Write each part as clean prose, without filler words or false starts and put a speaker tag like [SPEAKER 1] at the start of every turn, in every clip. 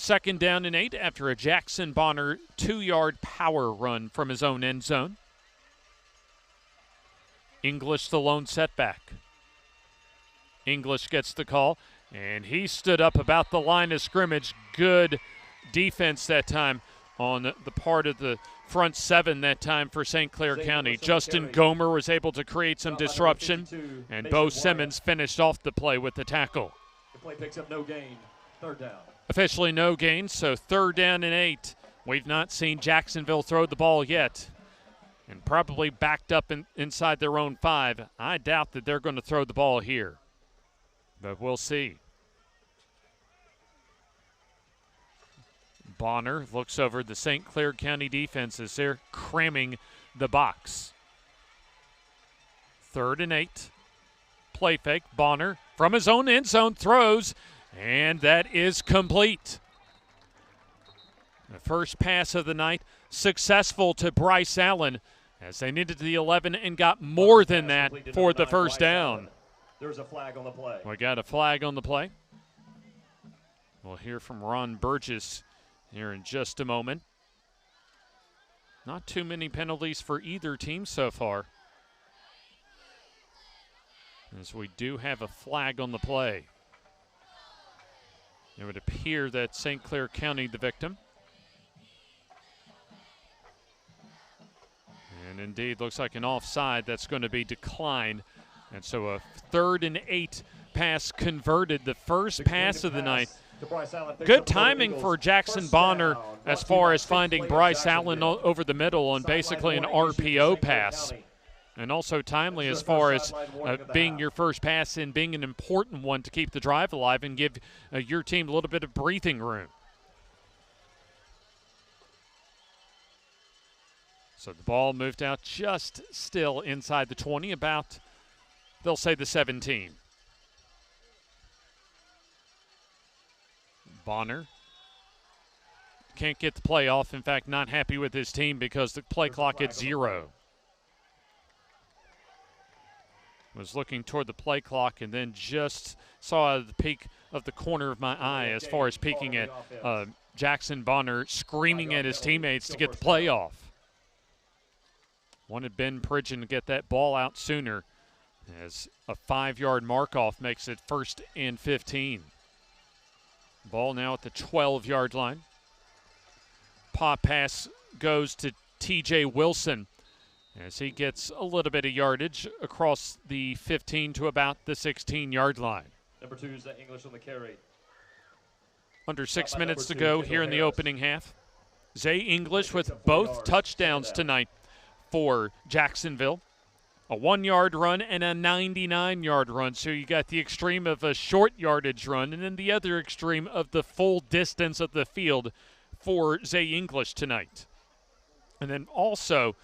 [SPEAKER 1] 2nd down and 8 after a Jackson Bonner 2-yard power run from his own end zone. English the lone setback. English gets the call, and he stood up about the line of scrimmage. Good defense that time on the part of the front 7 that time for St. Clair County. Justin Gomer was able to create some disruption, and Bo Simmons finished off the play with the tackle.
[SPEAKER 2] The play picks up no gain, 3rd down.
[SPEAKER 1] Officially no gain, so 3rd down and 8. We've not seen Jacksonville throw the ball yet, and probably backed up inside their own 5. I doubt that they're going to throw the ball here, but we'll see. Bonner looks over the St. Clair County defense as they're cramming the box. 3rd and 8. Play fake. Bonner from his own end zone throws, and that is complete. The first pass of the night successful to Bryce Allen as they needed the 11 and got more than that for the first down.
[SPEAKER 2] There's a flag on the play.
[SPEAKER 1] We got a flag on the play. We'll hear from Ron Burgess here in just a moment. Not too many penalties for either team so far, as we do have a flag on the play. It would appear that St. Clair County the victim. And indeed looks like an offside that's going to be declined. And so a 3rd and 8 pass converted, the first pass of the night. Good timing for Jackson Bonner as far as finding Bryce Allen over the middle on basically an RPO pass. And also timely as far as being your first pass and being an important one to keep the drive alive and give your team a little bit of breathing room. So the ball moved out just still inside the 20, about, they'll say, the 17. Bonner can't get the play off. In fact, not happy with his team because the play clock at 0. Was looking toward the play clock and then just saw the peak of the corner of my eye as far as peeking at Jackson Bonner screaming at his teammates to get the play off. Wanted Ben Pridgeon to get that ball out sooner as a 5-yard mark-off makes it 1st and 15. Ball now at the 12-yard line. Pop pass goes to T.J. Wilson as he gets a little bit of yardage across the 15 to about the 16-yard line.
[SPEAKER 2] Number 2 is the English on the carry.
[SPEAKER 1] Under 6 minutes to go here in the opening half. Zay English with both touchdowns tonight for Jacksonville. A 1-yard run and a 99-yard run. So you got the extreme of a short yardage run and then the other extreme of the full distance of the field for Zay English tonight. And then also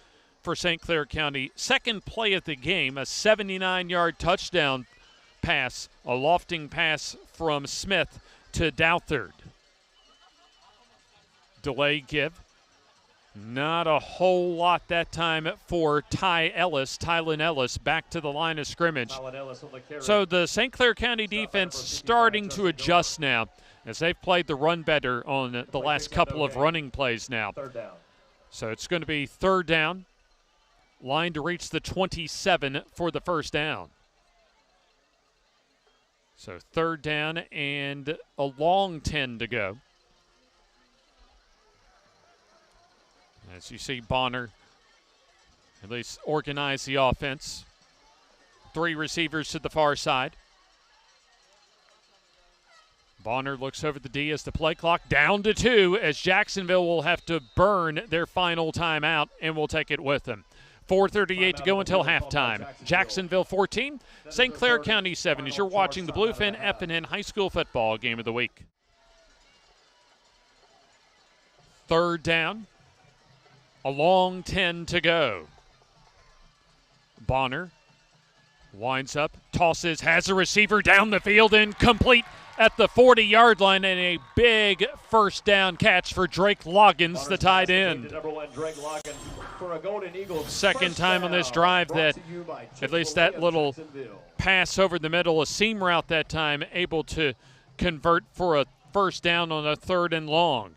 [SPEAKER 1] for St. Clair County, second play of the game, a 79-yard touchdown pass, a lofting pass from Smith to Douthard. Delay give. Not a whole lot that time for Tylen Ellis back to the line of scrimmage. So the St. Clair County defense starting to adjust now as they've played the run better on the last couple of running plays now. So it's going to be 3rd down. Line to reach the 27 for the first down. So 3rd down and a long 10 to go. As you see Bonner at least organize the offense. 3 receivers to the far side. Bonner looks over the D as the play clock down to 2 as Jacksonville will have to burn their final timeout and will take it with them. 4:38 to go until halftime. Jacksonville 14, St. Clair County 7 as you're watching the Bluefin FNN High School Football Game of the Week. 3rd down. A long 10 to go. Bonner winds up, tosses, has a receiver down the field and complete at the 40-yard line, and a big first down catch for Drake Loggins, the tight end. Second time on this drive that at least that little pass over the middle, a seam route that time, able to convert for a first down on a 3rd and long.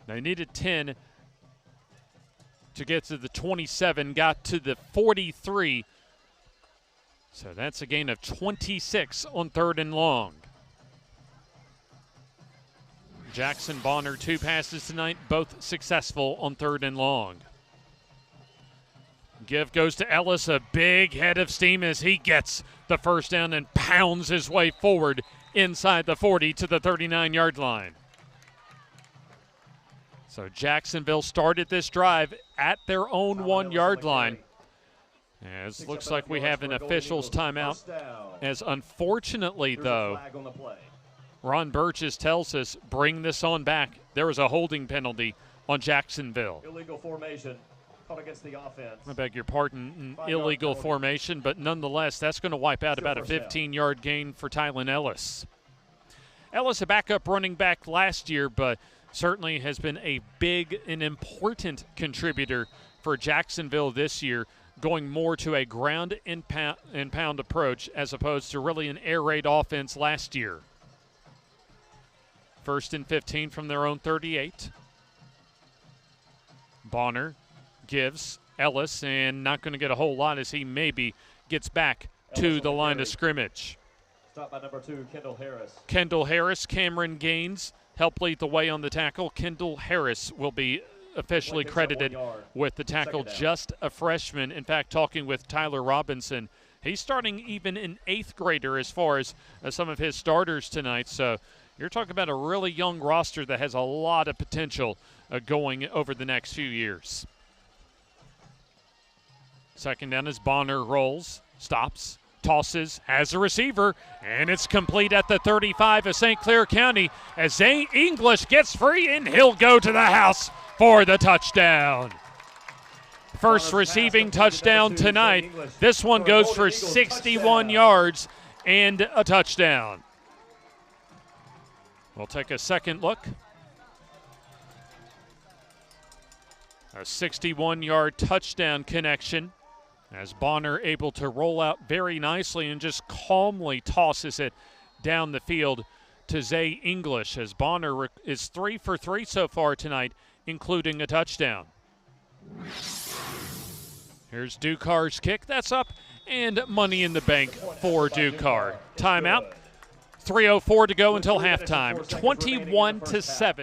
[SPEAKER 1] They needed 10 to get to the 27, got to the 43. So that's a gain of 26 on 3rd and long. Jackson Bonner, 2 passes tonight, both successful on 3rd and long. Give goes to Ellis, a big head of steam as he gets the first down and pounds his way forward inside the 40 to the 39-yard line. So Jacksonville started this drive at their own 1-yard line. As looks like we have an official's timeout. As unfortunately, though, Ron Burgess tells us, bring this on back. There was a holding penalty on Jacksonville.
[SPEAKER 2] Illegal formation. Against the offense.
[SPEAKER 1] I beg your pardon, an illegal formation, but nonetheless, that's going to wipe out about a 15-yard gain for Tylen Ellis. Ellis, a backup running back last year, but certainly has been a big and important contributor for Jacksonville this year, going more to a ground and pound approach as opposed to really an air raid offense last year. 1st and 15 from their own 38. Bonner gives Ellis, and not going to get a whole lot as he maybe gets back to the line of scrimmage.
[SPEAKER 2] Stopped by number 2, Kendall Harris.
[SPEAKER 1] Kendall Harris, Cameron Gaines helped lead the way on the tackle. Kendall Harris will be officially credited with the tackle, just a freshman. In fact, talking with Tyler Robinson, he's starting even an 8th grader as far as some of his starters tonight. So you're talking about a really young roster that has a lot of potential going over the next few years. 2nd down as Bonner rolls, stops, tosses, has a receiver, and it's complete at the 35 of St. Clair County as Zay English gets free, and he'll go to the house for the touchdown. First receiving touchdown tonight. This one goes for 61 yards and a touchdown. We'll take a second look. A 61-yard touchdown connection as Bonner able to roll out very nicely and just calmly tosses it down the field to Zay English, as Bonner is 3 for 3 so far tonight, including a touchdown. Here's Ducar's kick. That's up, and money in the bank for Ducar. Timeout. 3:04 to go until halftime. 21-7.